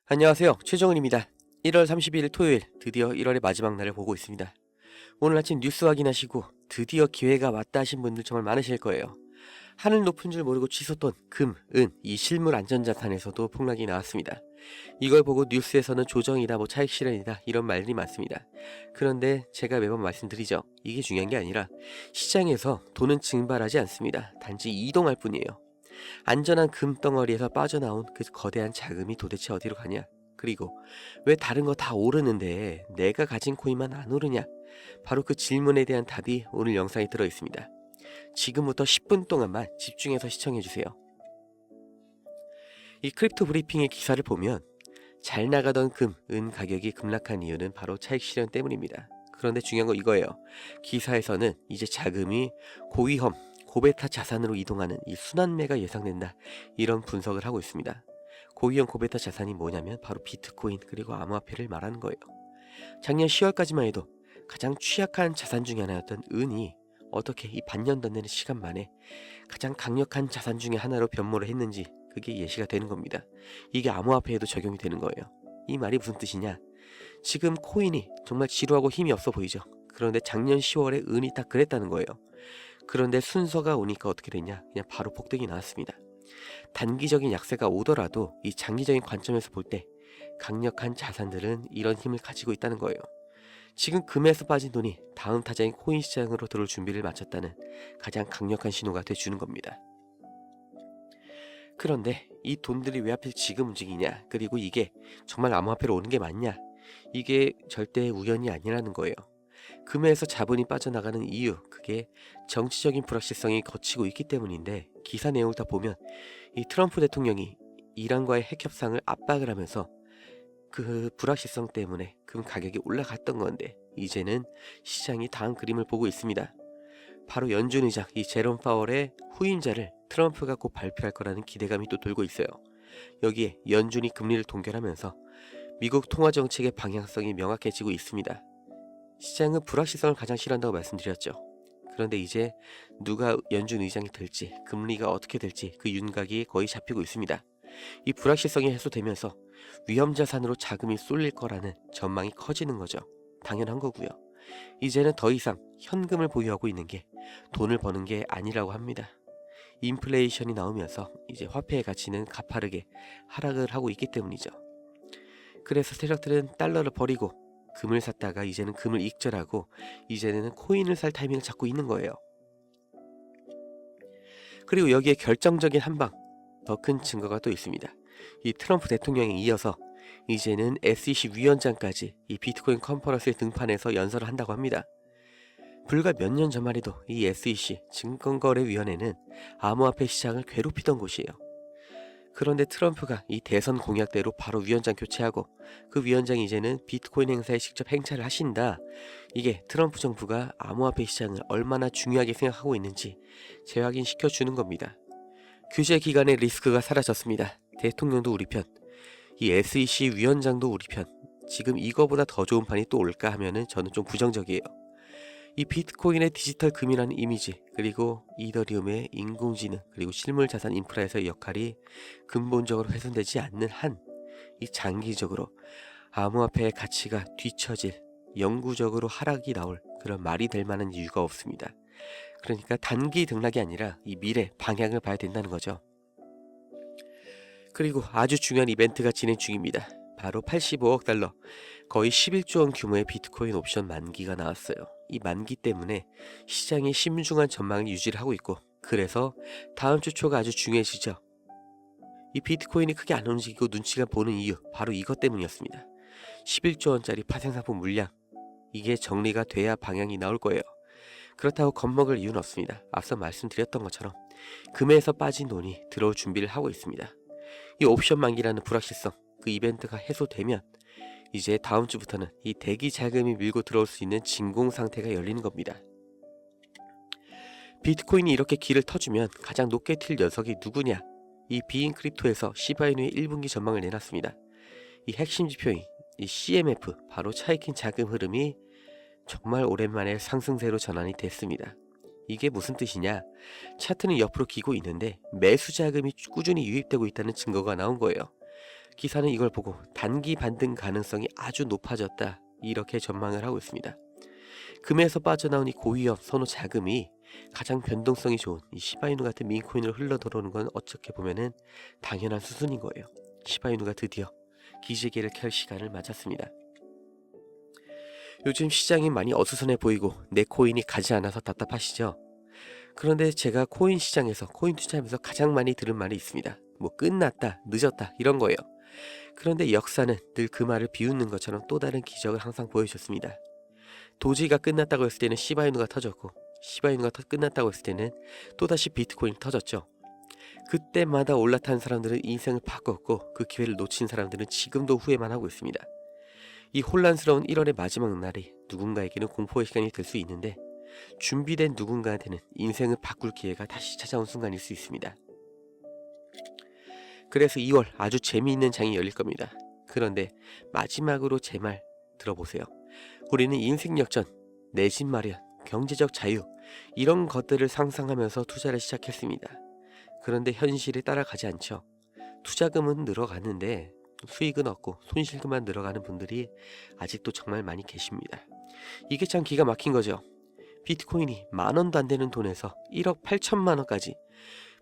안녕하세요. 최정은입니다. 1월 30일 토요일, 드디어 1월의 마지막 날을 보고 있습니다. 오늘 아침 뉴스 확인하시고 드디어 기회가 왔다 하신 분들 정말 많으실 거예요. 하늘 높은 줄 모르고 치솟던 금, 은, 이 실물 안전자산에서도 폭락이 나왔습니다. 이걸 보고 뉴스에서는 조정이다, 차익 실현이다 이런 말들이 많습니다. 그런데 제가 매번 말씀드리죠. 이게 중요한 게 아니라 시장에서 돈은 증발하지 않습니다. 단지 이동할 뿐이에요. 안전한 금덩어리에서 빠져나온 그 거대한 자금이 도대체 어디로 가냐? 그리고 왜 다른 거 다 오르는데 내가 가진 코인만 안 오르냐? 바로 그 질문에 대한 답이 오늘 영상에 들어 있습니다. 지금부터 10분 동안만 집중해서 시청해 주세요. 이 크립토 브리핑의 기사를 보면 잘 나가던 금, 은 가격이 급락한 이유는 바로 차익 실현 때문입니다. 그런데 중요한 건 이거예요. 기사에서는 이제 자금이 고위험, 고베타 자산으로 이동하는 이 순환매가 예상된다. 이런 분석을 하고 있습니다. 고위험 고베타 자산이 뭐냐면 바로 비트코인 그리고 암호화폐를 말하는 거예요. 작년 10월까지만 해도 가장 취약한 자산 중에 하나였던 은이 어떻게 이 반년 더 되는 시간 만에 가장 강력한 자산 중에 하나로 변모를 했는지 그게 예시가 되는 겁니다. 이게 암호화폐에도 적용이 되는 거예요. 이 말이 무슨 뜻이냐? 지금 코인이 정말 지루하고 힘이 없어 보이죠? 그런데 작년 10월에 은이 딱 그랬다는 거예요. 그런데 순서가 오니까 어떻게 됐냐? 그냥 바로 폭등이 나왔습니다. 단기적인 약세가 오더라도 이 장기적인 관점에서 볼 때 강력한 자산들은 이런 힘을 가지고 있다는 거예요. 지금 금에서 빠진 돈이 다음 타자인 코인 시장으로 들어올 준비를 마쳤다는 가장 강력한 신호가 돼주는 겁니다. 그런데 이 돈들이 왜 하필 지금 움직이냐? 그리고 이게 정말 암호화폐로 오는 게 맞냐? 이게 절대 우연이 아니라는 거예요. 금에서 자본이 빠져나가는 이유, 그게 정치적인 불확실성이 거치고 있기 때문인데 기사 내용을 다 보면 이 트럼프 대통령이 이란과의 핵 협상을 압박을 하면서 그 불확실성 때문에 금 가격이 올라갔던 건데 이제는 시장이 다음 그림을 보고 있습니다. 바로 연준 의장 이 제롬 파월의 후임자를 트럼프가 곧 발표할 거라는 기대감이 또 돌고 있어요. 여기에 연준이 금리를 동결하면서 미국 통화정책의 방향성이 명확해지고 있습니다. 시장은 불확실성을 가장 싫어한다고 말씀드렸죠. 그런데 이제 누가 연준 의장이 될지, 금리가 어떻게 될지 그 윤곽이 거의 잡히고 있습니다. 이 불확실성이 해소되면서 위험자산으로 자금이 쏠릴 거라는 전망이 커지는 거죠. 당연한 거고요. 이제는 더 이상 현금을 보유하고 있는 게 돈을 버는 게 아니라고 합니다. 인플레이션이 나오면서 이제 화폐의 가치는 가파르게 하락을 하고 있기 때문이죠. 그래서 세력들은 달러를 버리고 금을 샀다가 이제는 금을 익절하고 이제는 코인을 살 타이밍을 잡고 있는 거예요. 그리고 여기에 결정적인 한방, 더 큰 증거가 또 있습니다. 이 트럼프 대통령에 이어서 이제는 SEC 위원장까지 이 비트코인 컨퍼런스에 등판해서 연설을 한다고 합니다. 불과 몇 년 전만 해도 이 SEC 증권거래위원회는 암호화폐 시장을 괴롭히던 곳이에요. 그런데 트럼프가 이 대선 공약대로 바로 위원장 교체하고 그 위원장이 이제는 비트코인 행사에 직접 행차를 하신다. 이게 트럼프 정부가 암호화폐 시장을 얼마나 중요하게 생각하고 있는지 재확인시켜주는 겁니다. 규제 기간의 리스크가 사라졌습니다. 대통령도 우리 편, 이 SEC 위원장도 우리 편. 지금 이거보다 더 좋은 판이 또 올까 하면은 저는 좀 부정적이에요. 이 비트코인의 디지털 금이라는 이미지, 그리고 이더리움의 인공지능, 그리고 실물자산 인프라에서의 역할이 근본적으로 훼손되지 않는 한, 이 장기적으로 암호화폐의 가치가 뒤처질, 영구적으로 하락이 나올 그런 말이 될 만한 이유가 없습니다. 그러니까 단기 등락이 아니라 이 미래 방향을 봐야 된다는 거죠. 그리고 아주 중요한 이벤트가 진행 중입니다. 바로 85억 달러, 거의 11조 원 규모의 비트코인 옵션 만기가 나왔어요. 이 만기 때문에 시장이 신중한 전망을 유지를 하고 있고, 그래서 다음 주 초가 아주 중요해지죠. 이 비트코인이 크게 안 움직이고 눈치가 보는 이유, 바로 이것 때문이었습니다. 11조 원짜리 파생상품 물량, 이게 정리가 돼야 방향이 나올 거예요. 그렇다고 겁먹을 이유는 없습니다. 앞서 말씀드렸던 것처럼 금에서 빠진 돈이 들어올 준비를 하고 있습니다. 이 옵션 만기라는 불확실성, 그 이벤트가 해소되면 이제 다음 주부터는 이 대기 자금이 밀고 들어올 수 있는 진공 상태가 열리는 겁니다. 비트코인이 이렇게 길을 터주면 가장 높게 튈 녀석이 누구냐? 이 비인 크립토에서 시바이누의 1분기 전망을 내놨습니다. 이 핵심 지표인 이 CMF, 바로 차익인 자금 흐름이 정말 오랜만에 상승세로 전환이 됐습니다. 이게 무슨 뜻이냐? 차트는 옆으로 기고 있는데 매수 자금이 꾸준히 유입되고 있다는 증거가 나온 거예요. 기사는 이걸 보고 단기 반등 가능성이 아주 높아졌다, 이렇게 전망을 하고 있습니다. 금에서 빠져나온 이 고위험 선호 자금이 가장 변동성이 좋은 이 시바이누 같은 민코인으로 흘러 들어오는 건 어떻게 보면은 당연한 수순인 거예요. 시바이누가 드디어 기지개를 켤 시간을 맞았습니다. 요즘 시장이 많이 어수선해 보이고 내 코인이 가지 않아서 답답하시죠? 그런데 제가 코인 시장에서 코인 투자하면서 가장 많이 들은 말이 있습니다. 뭐 끝났다, 늦었다, 이런 거예요. 그런데 역사는 늘 그 말을 비웃는 것처럼 또 다른 기적을 항상 보여줬습니다. 도지가 끝났다고 했을 때는 시바이누가 터졌고, 시바이누가 끝났다고 했을 때는 또다시 비트코인이 터졌죠. 그때마다 올라탄 사람들은 인생을 바꿨고, 그 기회를 놓친 사람들은 지금도 후회만 하고 있습니다. 이 혼란스러운 1월의 마지막 날이 누군가에게는 공포의 시간이 될 수 있는데, 준비된 누군가한테는 인생을 바꿀 기회가 다시 찾아온 순간일 수 있습니다. 그래서 2월 아주 재미있는 장이 열릴 겁니다. 그런데 마지막으로 제 말 들어보세요. 우리는 인생 역전, 내 집 마련, 경제적 자유, 이런 것들을 상상하면서 투자를 시작했습니다. 그런데 현실에 따라가지 않죠. 투자금은 늘어가는데 수익은 없고 손실금만 늘어가는 분들이 아직도 정말 많이 계십니다. 이게 참 기가 막힌 거죠. 비트코인이 10,000원도 안 되는 돈에서 1억 8천만 원까지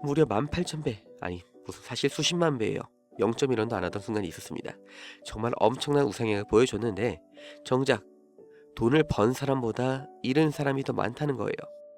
무려 18,000배, 아니 무슨 사실 수십만 배예요. 0.1원도 안 하던 순간이 있었습니다. 정말 엄청난 우상향을 보여줬는데 정작 돈을 번 사람보다 잃은 사람이 더 많다는 거예요.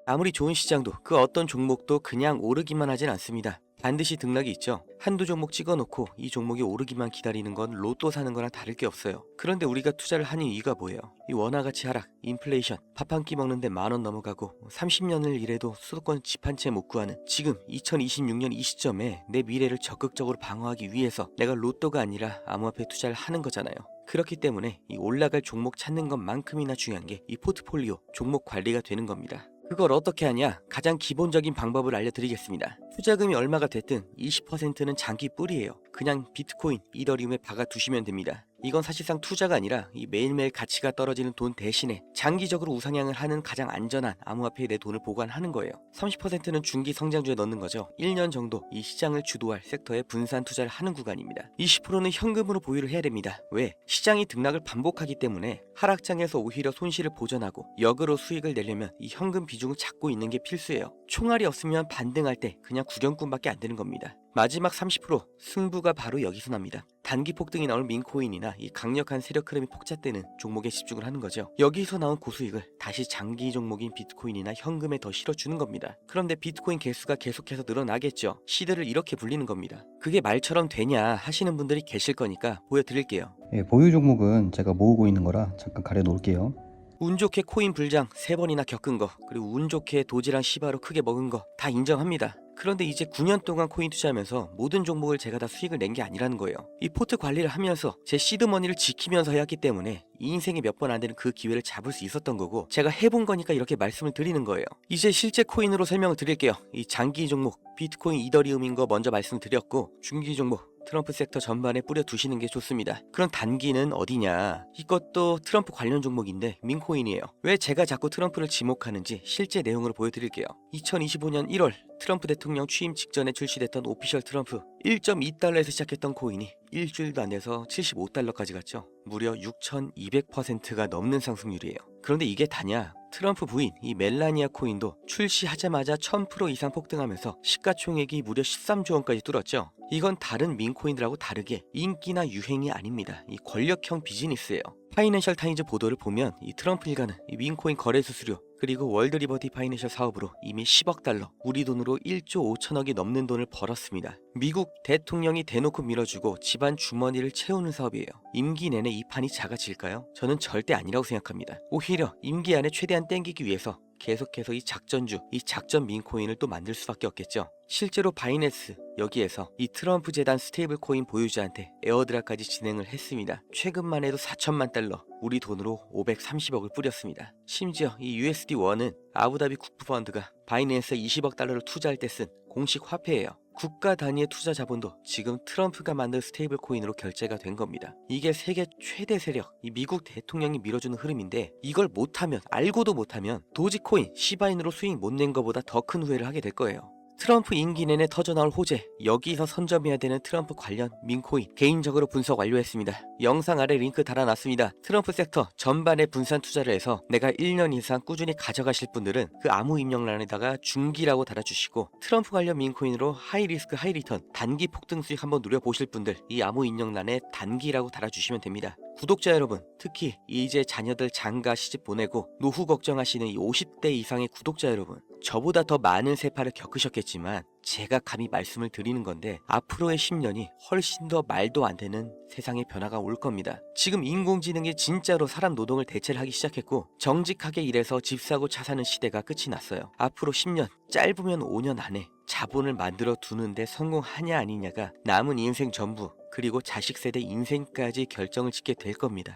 아무리 좋은 시장도 그 어떤 종목도 그냥 오르기만 하진 않습니다. 반드시 등락이 있죠. 한두 종목 찍어놓고 이 종목이 오르기만 기다리는 건 로또 사는 거랑 다를 게 없어요. 그런데 우리가 투자를 하는 이유가 뭐예요? 이 원화가치 하락, 인플레이션, 밥 한 끼 먹는데 10,000원 넘어가고 30년을 일해도 수도권 집 한 채 못 구하는 지금 2026년 이 시점에 내 미래를 적극적으로 방어하기 위해서 내가 로또가 아니라 암호화폐 투자를 하는 거잖아요. 그렇기 때문에 이 올라갈 종목 찾는 것만큼이나 중요한 게 이 포트폴리오, 종목 관리가 되는 겁니다. 그걸 어떻게 하냐? 가장 기본적인 방법을 알려드리겠습니다. 투자금이 얼마가 됐든 20%는 장기 뿌리예요. 그냥 비트코인, 이더리움에 박아 두시면 됩니다. 이건 사실상 투자가 아니라 이 매일매일 가치가 떨어지는 돈 대신에 장기적으로 우상향을 하는 가장 안전한 암호화폐에 내 돈을 보관하는 거예요. 30%는 중기 성장주에 넣는 거죠. 1년 정도 이 시장을 주도할 섹터에 분산 투자를 하는 구간입니다. 20%는 현금으로 보유를 해야 됩니다. 왜? 시장이 등락을 반복하기 때문에 하락장에서 오히려 손실을 보전하고 역으로 수익을 내려면 이 현금 비중을 잡고 있는 게 필수예요. 총알이 없으면 반등할 때 그냥 구경꾼밖에 안 되는 겁니다. 마지막 30% 승부가 바로 여기서 납니다. 단기 폭등이 나올 민코인이나 이 강력한 세력 흐름이 폭잣되는 종목에 집중을 하는 거죠. 여기서 나온 고수익을 다시 장기 종목인 비트코인이나 현금에 더 실어주는 겁니다. 그런데 비트코인 개수가 계속해서 늘어나겠죠. 시대를 이렇게 불리는 겁니다. 그게 말처럼 되냐 하시는 분들이 계실 거니까 보여드릴게요. 보유 종목은 제가 모으고 있는 거라 잠깐 가려 놓을게요. 운 좋게 코인 불장 3번이나 겪은 거, 그리고 운 좋게 도지랑 시바로 크게 먹은 거 다 인정합니다. 그런데 이제 9년 동안 코인 투자하면서 모든 종목을 제가 다 수익을 낸 게 아니라는 거예요. 이 포트 관리를 하면서 제 시드머니를 지키면서 해왔기 때문에 이 인생에 몇 번 안 되는 그 기회를 잡을 수 있었던 거고, 제가 해본 거니까 이렇게 말씀을 드리는 거예요. 이제 실제 코인으로 설명을 드릴게요. 이 장기 종목 비트코인, 이더리움인 거 먼저 말씀드렸고, 중기 종목 트럼프 섹터 전반에 뿌려 두시는 게 좋습니다. 그럼 단기는 어디냐? 이것도 트럼프 관련 종목인데 민코인이에요. 왜 제가 자꾸 트럼프를 지목하는지 실제 내용으로 보여드릴게요. 2025년 1월 트럼프 대통령 취임 직전에 출시됐던 오피셜 트럼프 1.2달러에서 시작했던 코인이 일주일도 안 돼서 75달러까지 갔죠. 무려 6,200%가 넘는 상승률이에요. 그런데 이게 다냐? 트럼프 부인 이 멜라니아 코인도 출시하자마자 1000% 이상 폭등하면서 시가총액이 무려 13조 원까지 뚫었죠. 이건 다른 민코인들하고 다르게 인기나 유행이 아닙니다. 이 권력형 비즈니스예요. 파이낸셜 타임즈 보도를 보면 이 트럼프 일가는 이 민코인 거래 수수료 그리고 월드 리버티 파이낸셜 사업으로 이미 10억 달러, 우리 돈으로 1조 5천억이 넘는 돈을 벌었습니다. 미국 대통령이 대놓고 밀어주고 집안 주머니를 채우는 사업이에요. 임기 내내 이 판이 작아질까요? 저는 절대 아니라고 생각합니다. 오히려 임기 안에 최대한 땡기기 위해서 계속해서 이 작전주, 이 작전 민코인을 또 만들 수밖에 없겠죠. 실제로 바이낸스 여기에서 이 트럼프 재단 스테이블 코인 보유자한테 에어드랍까지 진행을 했습니다. 최근만 해도 4천만 달러, 우리 돈으로 530억을 뿌렸습니다. 심지어 이 USD1은 아부다비 국부펀드가 바이낸스에 20억 달러를 투자할 때 쓴 공식 화폐예요. 국가 단위의 투자 자본도 지금 트럼프가 만든 스테이블 코인으로 결제가 된 겁니다. 이게 세계 최대 세력, 이 미국 대통령이 밀어주는 흐름인데, 이걸 못하면, 알고도 못하면 도지코인, 시바인으로 수익 못 낸 것보다 더 큰 후회를 하게 될 거예요. 트럼프 임기 내내 터져나올 호재, 여기서 선점해야 되는 트럼프 관련 민코인 개인적으로 분석 완료했습니다. 영상 아래 링크 달아놨습니다. 트럼프 섹터 전반에 분산 투자를 해서 내가 1년 이상 꾸준히 가져가실 분들은 그 아무 입력란에다가 중기라고 달아주시고, 트럼프 관련 민코인으로 하이리스크 하이리턴 단기 폭등 수익 한번 누려보실 분들 이 아무 입력란에 단기라고 달아주시면 됩니다. 구독자 여러분, 특히 이제 자녀들 장가 시집 보내고 노후 걱정하시는 이 50대 이상의 구독자 여러분, 저보다 더 많은 세파를 겪으셨겠지만 제가 감히 말씀을 드리는 건데, 앞으로의 10년이 훨씬 더 말도 안 되는 세상의 변화가 올 겁니다. 지금 인공지능이 진짜로 사람 노동을 대체를 하기 시작했고, 정직하게 일해서 집 사고 차 사는 시대가 끝이 났어요. 앞으로 10년, 짧으면 5년 안에 자본을 만들어 두는데 성공하냐 아니냐가 남은 인생 전부, 그리고 자식 세대 인생까지 결정을 짓게 될 겁니다.